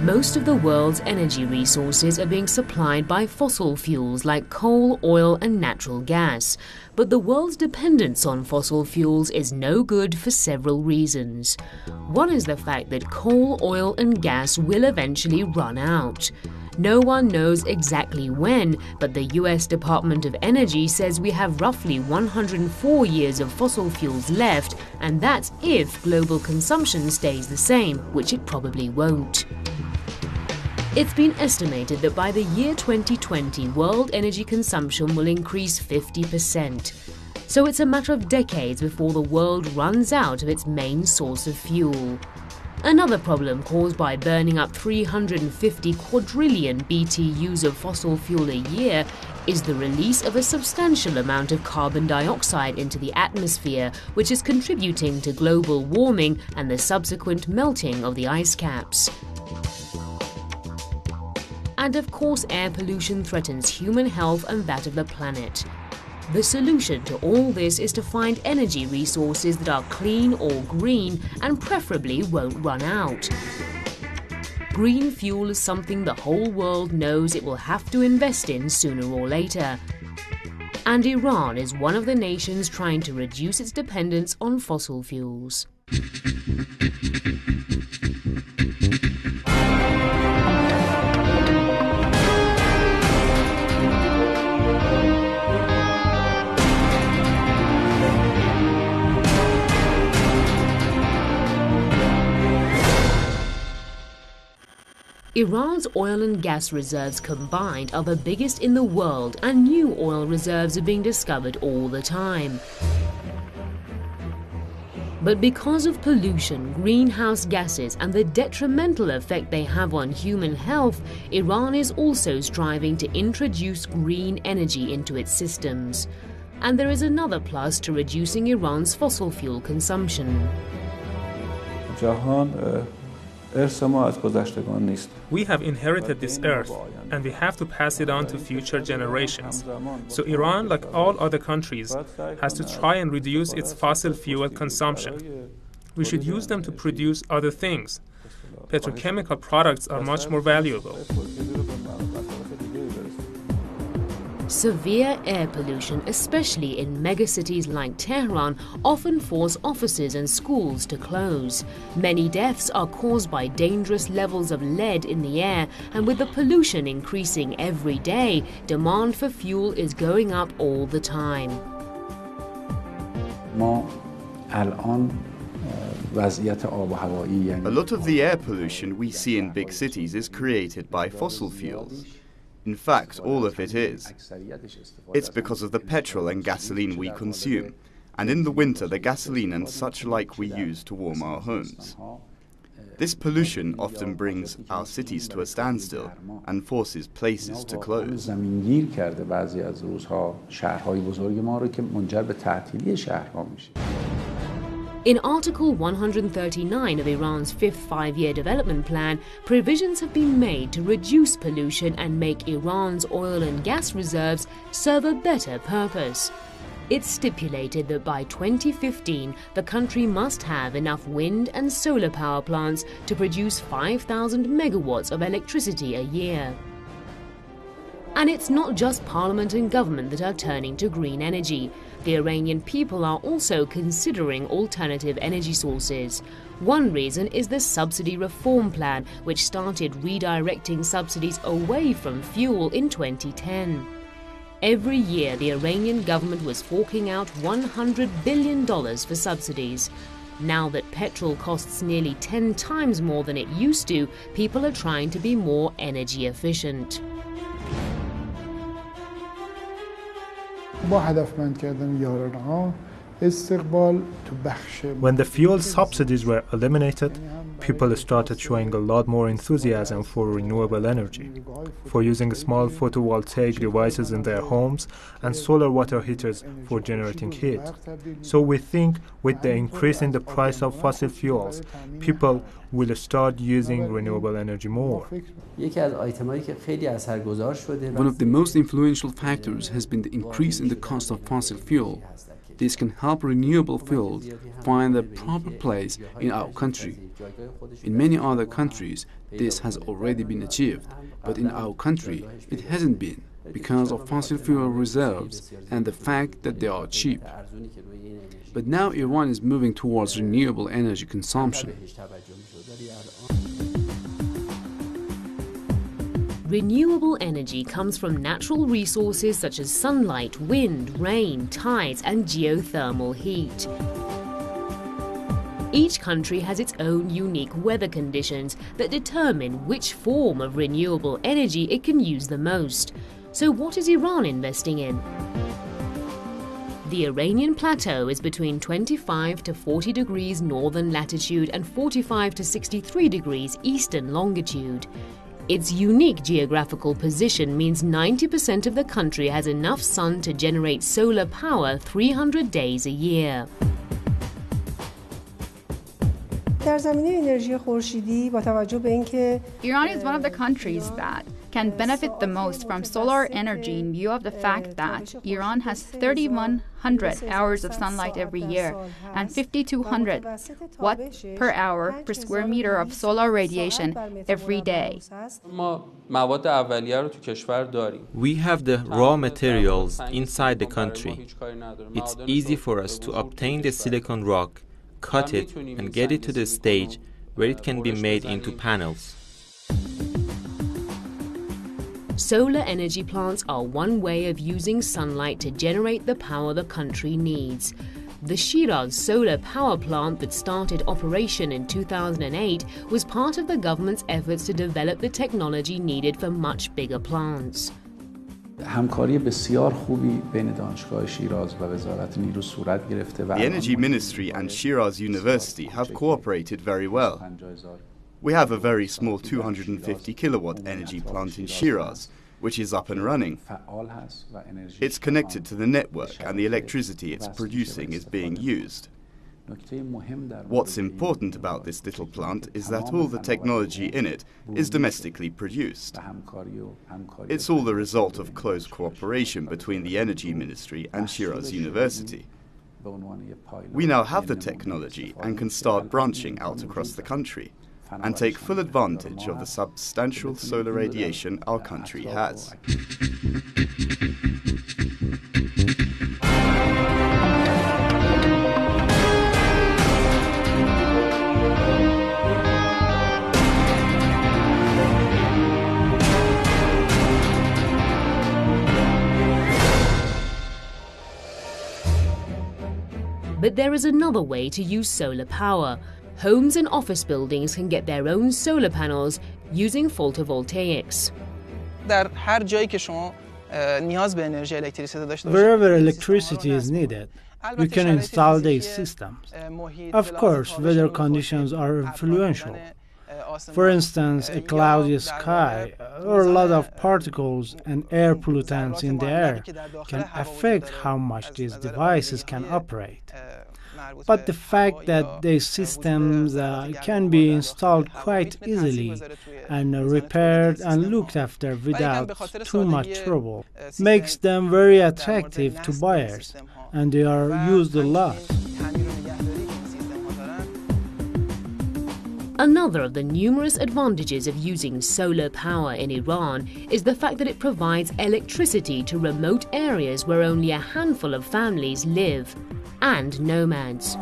Most of the world's energy resources are being supplied by fossil fuels like coal, oil and natural gas. But the world's dependence on fossil fuels is no good for several reasons. One is the fact that coal, oil and gas will eventually run out. No one knows exactly when, but the US Department of Energy says we have roughly 104 years of fossil fuels left, and that's if global consumption stays the same, which it probably won't. It's been estimated that by the year 2020, world energy consumption will increase 50%. So it's a matter of decades before the world runs out of its main source of fuel. Another problem caused by burning up 350 quadrillion BTUs of fossil fuel a year is the release of a substantial amount of carbon dioxide into the atmosphere, which is contributing to global warming and the subsequent melting of the ice caps. And of course, air pollution threatens human health and that of the planet. The solution to all this is to find energy resources that are clean or green and preferably won't run out. Green fuel is something the whole world knows it will have to invest in sooner or later. And Iran is one of the nations trying to reduce its dependence on fossil fuels. Iran's oil and gas reserves combined are the biggest in the world, and new oil reserves are being discovered all the time. But because of pollution, greenhouse gases and the detrimental effect they have on human health, Iran is also striving to introduce green energy into its systems. And there is another plus to reducing Iran's fossil fuel consumption. We have inherited this earth, and we have to pass it on to future generations. So Iran, like all other countries, has to try and reduce its fossil fuel consumption. We should use them to produce other things. Petrochemical products are much more valuable. Severe air pollution, especially in megacities like Tehran, often force offices and schools to close. Many deaths are caused by dangerous levels of lead in the air, and with the pollution increasing every day, demand for fuel is going up all the time. A lot of the air pollution we see in big cities is created by fossil fuels. In fact, all of it is. It's because of the petrol and gasoline we consume, and in the winter the gasoline and such like we use to warm our homes. This pollution often brings our cities to a standstill and forces places to close. In Article 139 of Iran's fifth five-year development plan, provisions have been made to reduce pollution and make Iran's oil and gas reserves serve a better purpose. It's stipulated that by 2015, the country must have enough wind and solar power plants to produce 5,000 megawatts of electricity a year. And it's not just parliament and government that are turning to green energy. The Iranian people are also considering alternative energy sources. One reason is the subsidy reform plan, which started redirecting subsidies away from fuel in 2010. Every year, the Iranian government was forking out $100 billion for subsidies. Now that petrol costs nearly 10 times more than it used to, people are trying to be more energy efficient. When the fuel subsidies were eliminated, people started showing a lot more enthusiasm for renewable energy, for using small photovoltaic devices in their homes and solar water heaters for generating heat. So we think with the increase in the price of fossil fuels, people will start using renewable energy more. One of the most influential factors has been the increase in the cost of fossil fuel. This can help renewable fuels find the proper place in our country. In many other countries, this has already been achieved, but in our country, it hasn't been because of fossil fuel reserves and the fact that they are cheap. But now Iran is moving towards renewable energy consumption. Renewable energy comes from natural resources such as sunlight, wind, rain, tides, and geothermal heat. Each country has its own unique weather conditions that determine which form of renewable energy it can use the most. So what is Iran investing in? The Iranian plateau is between 25 to 40 degrees northern latitude and 45 to 63 degrees eastern longitude. Its unique geographical position means 90% of the country has enough sun to generate solar power 300 days a year. Iran is one of the countries that can benefit the most from solar energy in view of the fact that Iran has 3,100 hours of sunlight every year and 5,200 watt per hour per square meter of solar radiation every day. We have the raw materials inside the country. It's easy for us to obtain the silicon rock, cut it, and get it to the stage where it can be made into panels. Solar energy plants are one way of using sunlight to generate the power the country needs. The Shiraz solar power plant that started operation in 2008 was part of the government's efforts to develop the technology needed for much bigger plants. The Energy Ministry and Shiraz University have cooperated very well. We have a very small 250 kilowatt energy plant in Shiraz, which is up and running. It's connected to the network and the electricity it's producing is being used. What's important about this little plant is that all the technology in it is domestically produced. It's all the result of close cooperation between the Energy Ministry and Shiraz University. We now have the technology and can start branching out across the country and take full advantage of the substantial solar radiation our country has. But there is another way to use solar power. Homes and office buildings can get their own solar panels using photovoltaics. Wherever electricity is needed, we can install these systems. Of course, weather conditions are influential. For instance, a cloudy sky or a lot of particles and air pollutants in the air can affect how much these devices can operate. But the fact that these systems can be installed quite easily and repaired and looked after without too much trouble makes them very attractive to buyers, and they are used a lot. Another of the numerous advantages of using solar power in Iran is the fact that it provides electricity to remote areas where only a handful of families live, and nomads.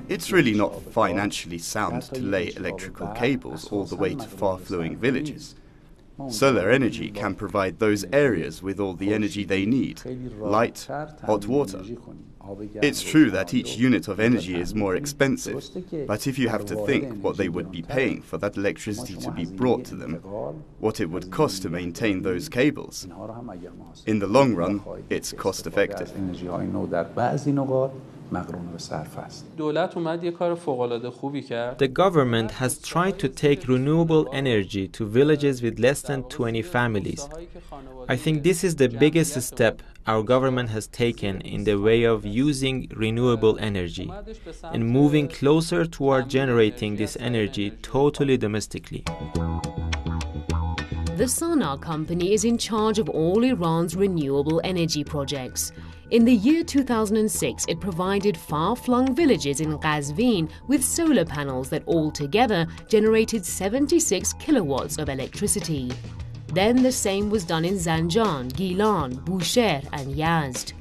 It's really not financially sound to lay electrical cables all the way to far-flowing villages. Solar energy can provide those areas with all the energy they need, light, hot water. It's true that each unit of energy is more expensive, but if you have to think what they would be paying for that electricity to be brought to them, what it would cost to maintain those cables, in the long run, it's cost-effective. The government has tried to take renewable energy to villages with less than 20 families. I think this is the biggest step our government has taken in the way of using renewable energy and moving closer toward generating this energy totally domestically. The Sana company is in charge of all Iran's renewable energy projects. In the year 2006, it provided far-flung villages in Qazvin with solar panels that altogether generated 76 kilowatts of electricity. Then the same was done in Zanjan, Gilan, Bushehr and Yazd.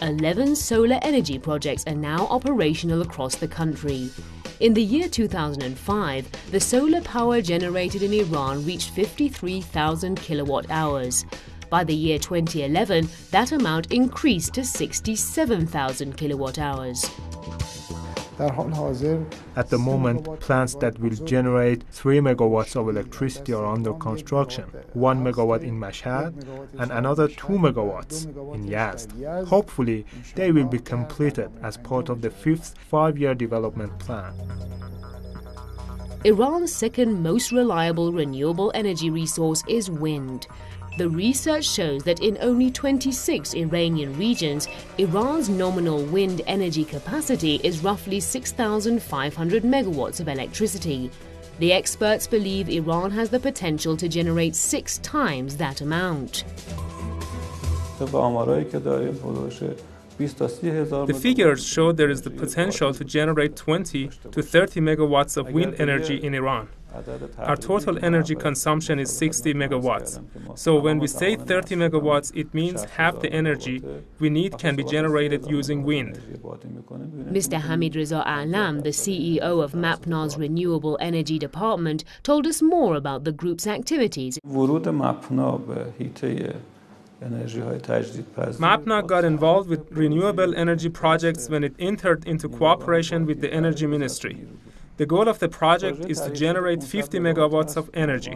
"11 solar energy projects are now operational across the country. In the year 2005, the solar power generated in Iran reached 53,000 kilowatt hours. By the year 2011, that amount increased to 67,000 kilowatt hours. At the moment, plants that will generate 3 megawatts of electricity are under construction, 1 megawatt in Mashhad and another 2 megawatts in Yazd. Hopefully, they will be completed as part of the 5th five-year development plan. Iran's second most reliable renewable energy resource is wind. The research shows that in only 26 Iranian regions, Iran's nominal wind energy capacity is roughly 6,500 megawatts of electricity. The experts believe Iran has the potential to generate 6 times that amount. The figures show there is the potential to generate 20 to 30 megawatts of wind energy in Iran. Our total energy consumption is 60 megawatts. So when we say 30 megawatts, it means half the energy we need can be generated using wind. Mr. Hamid Reza A'lam, the CEO of MAPNA's Renewable Energy Department, told us more about the group's activities. MAPNA got involved with renewable energy projects when it entered into cooperation with the Energy Ministry. The goal of the project is to generate 50 megawatts of energy.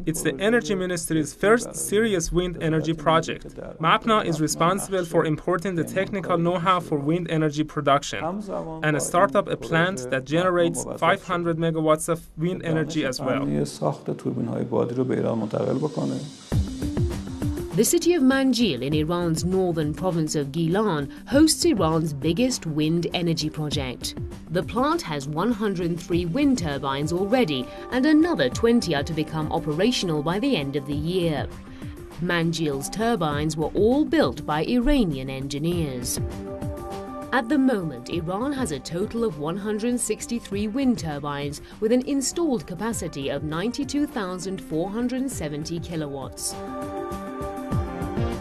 It's the Energy Ministry's first serious wind energy project. MAPNA is responsible for importing the technical know-how for wind energy production and start up a plant that generates 500 megawatts of wind energy as well. The city of Manjil in Iran's northern province of Gilan hosts Iran's biggest wind energy project. The plant has 103 wind turbines already, and another 20 are to become operational by the end of the year. Manjil's turbines were all built by Iranian engineers. At the moment, Iran has a total of 163 wind turbines with an installed capacity of 92,470 kilowatts.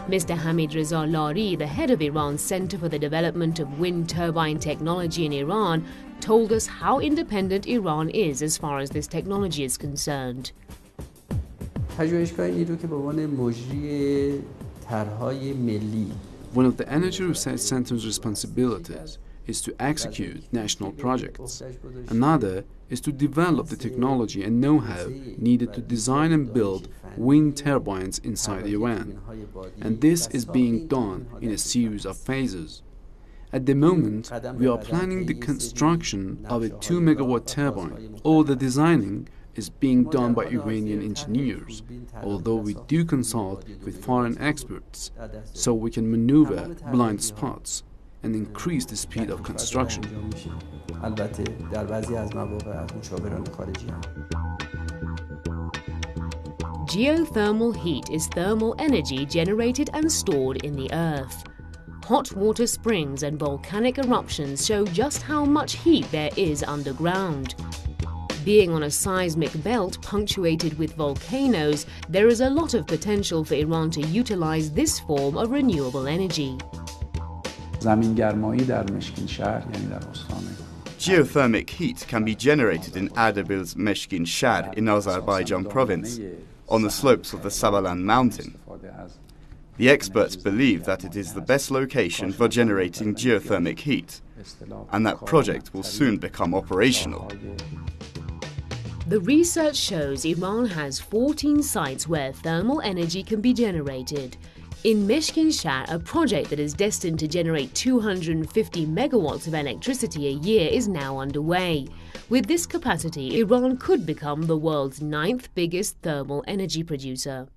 Mr. Hamid Reza Lari, the head of Iran's Center for the Development of Wind Turbine Technology in Iran, told us how independent Iran is as far as this technology is concerned. One of the Energy Research Center's responsibilities is to execute national projects. Another is to develop the technology and know-how needed to design and build wind turbines inside Iran. And this is being done in a series of phases. At the moment, we are planning the construction of a 2 megawatt turbine. All the designing is being done by Iranian engineers, although we do consult with foreign experts so we can maneuver blind spots and increase the speed of construction. Geothermal heat is thermal energy generated and stored in the earth. Hot water springs and volcanic eruptions show just how much heat there is underground. Being on a seismic belt punctuated with volcanoes, there is a lot of potential for Iran to utilize this form of renewable energy. Geothermic heat can be generated in Ardabil's Meshkin Shahr in Azerbaijan province, on the slopes of the Sabalan mountain. The experts believe that it is the best location for generating geothermic heat, and that project will soon become operational. The research shows Iran has 14 sites where thermal energy can be generated. In Meshkin-Shah, a project that is destined to generate 250 megawatts of electricity a year is now underway. With this capacity, Iran could become the world's 9th biggest thermal energy producer.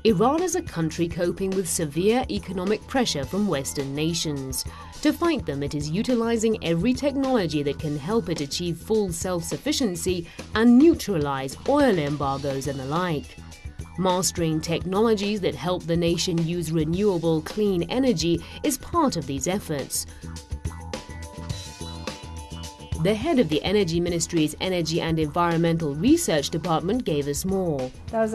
Iran is a country coping with severe economic pressure from Western nations. To fight them, it is utilizing every technology that can help it achieve full self-sufficiency and neutralize oil embargoes and the like. Mastering technologies that help the nation use renewable, clean energy is part of these efforts. The head of the Energy Ministry's Energy and Environmental Research Department gave us more. As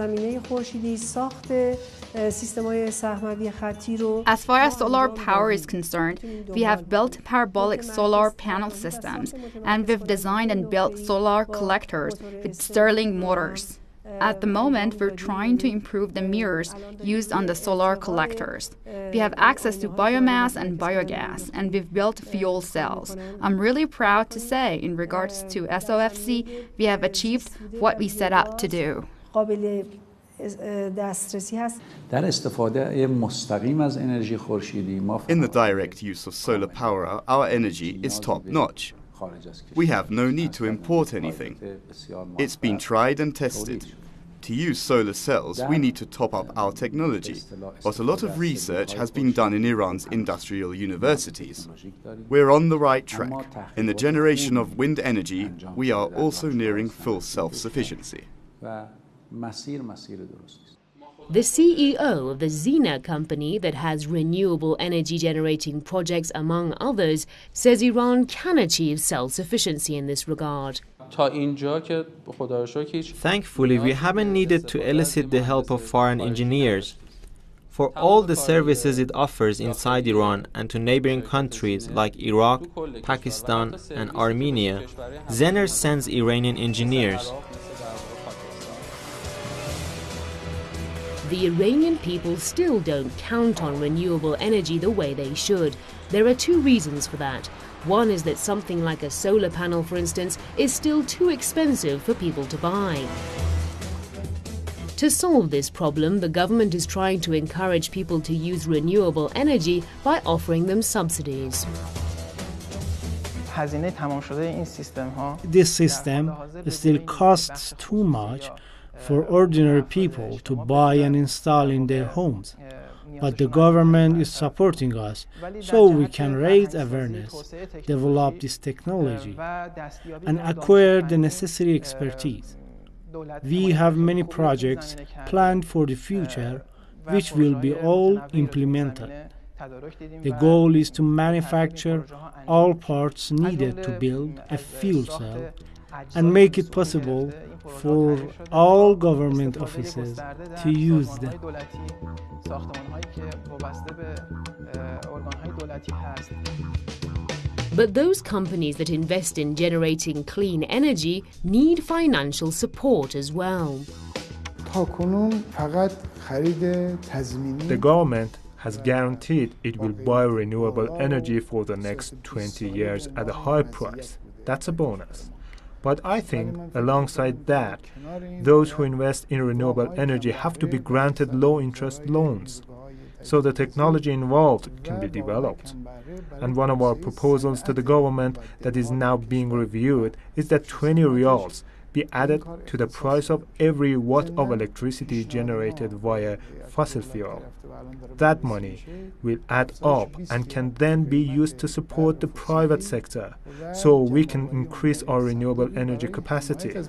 far as solar power is concerned, we have built parabolic solar panel systems, and we've designed and built solar collectors with Stirling motors. At the moment, we're trying to improve the mirrors used on the solar collectors. We have access to biomass and biogas, and we've built fuel cells. I'm really proud to say, in regards to SOFC, we have achieved what we set out to do. In the direct use of solar power, our energy is top-notch. We have no need to import anything. It's been tried and tested. To use solar cells, we need to top up our technology, but a lot of research has been done in Iran's industrial universities. We're on the right track. In the generation of wind energy, we are also nearing full self-sufficiency. The CEO of the Zina company that has renewable energy generating projects among others says Iran can achieve self-sufficiency in this regard. Thankfully, we haven't needed to elicit the help of foreign engineers. For all the services it offers inside Iran and to neighboring countries like Iraq, Pakistan and Armenia, Zener sends Iranian engineers. The Iranian people still don't count on renewable energy the way they should. There are two reasons for that. One is that something like a solar panel, for instance, is still too expensive for people to buy. To solve this problem, the government is trying to encourage people to use renewable energy by offering them subsidies. This system still costs too much for ordinary people to buy and install in their homes. But the government is supporting us so we can raise awareness, develop this technology, and acquire the necessary expertise. We have many projects planned for the future, which will be all implemented. The goal is to manufacture all parts needed to build a fuel cell and make it possible for all government offices to use them. But those companies that invest in generating clean energy need financial support as well. The government has guaranteed it will buy renewable energy for the next 20 years at a high price. That's a bonus. But I think, alongside that, those who invest in renewable energy have to be granted low-interest loans, so the technology involved can be developed. And one of our proposals to the government that is now being reviewed is that 20 riyals be added to the price of every watt of electricity generated via fossil fuel. That money will add up and can then be used to support the private sector, so we can increase our renewable energy capacity. There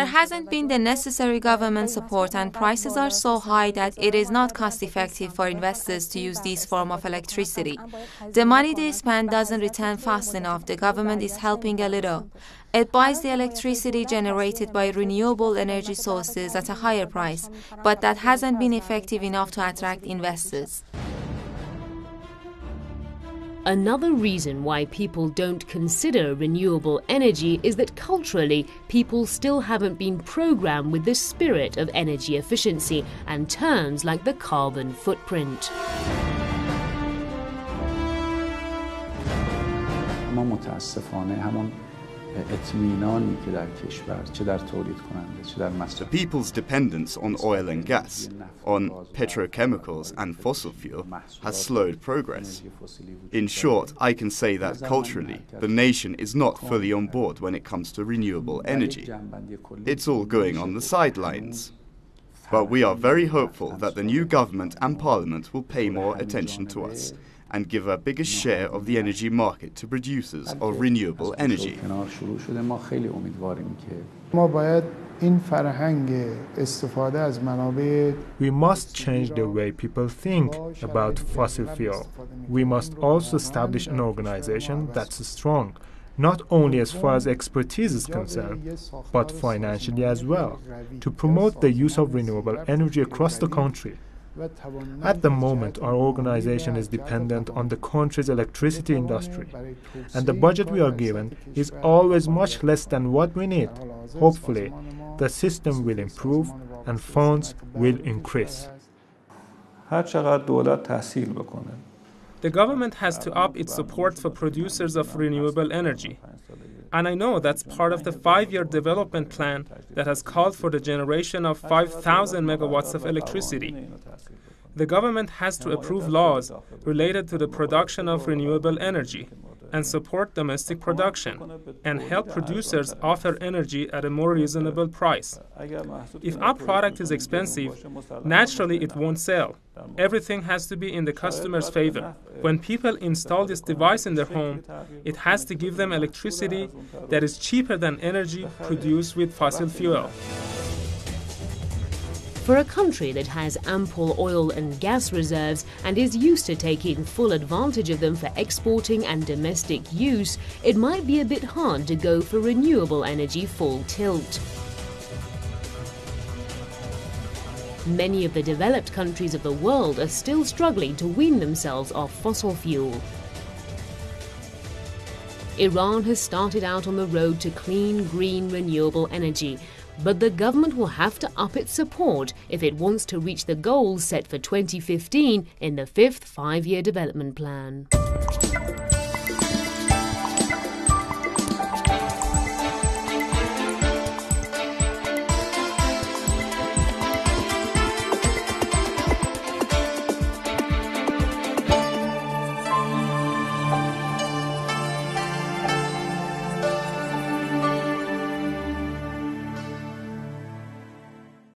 hasn't been the necessary government support, and prices are so high that it is not cost-effective for investors to use this form of electricity. The money they spend doesn't return fast enough. The government is helping a little. It buys the electricity generated by renewable energy sources at a higher price, but that hasn't been effective enough to attract investors. Another reason why people don't consider renewable energy is that culturally, people still haven't been programmed with the spirit of energy efficiency and terms like the carbon footprint. ما متاسفانه همون اطمینانی که در کشور چه در تولید کننده چه در مصرف The people's dependence on oil and gas, on petrochemicals and fossil fuel has slowed progress. In short, I can say that culturally, the nation is not fully on board when it comes to renewable energy. It's all going on the sidelines. But we are very hopeful that the new government and parliament will pay more attention to us and give a bigger share of the energy market to producers of renewable energy. We must change the way people think about fossil fuel. We must also establish an organization that's strong, not only as far as expertise is concerned, but financially as well, to promote the use of renewable energy across the country. At the moment, our organization is dependent on the country's electricity industry, and the budget we are given is always much less than what we need. Hopefully, the system will improve and funds will increase. The government has to up its support for producers of renewable energy. And I know that's part of the 5-year development plan that has called for the generation of 5,000 megawatts of electricity. The government has to approve laws related to the production of renewable energy and support domestic production and help producers offer energy at a more reasonable price. If our product is expensive, naturally it won't sell. Everything has to be in the customer's favor. When people install this device in their home, it has to give them electricity that is cheaper than energy produced with fossil fuel. For a country that has ample oil and gas reserves and is used to taking full advantage of them for exporting and domestic use, it might be a bit hard to go for renewable energy full tilt. Many of the developed countries of the world are still struggling to wean themselves off fossil fuel. Iran has started out on the road to clean, green, renewable energy, but the government will have to up its support if it wants to reach the goals set for 2015 in the 5th 5-year development plan.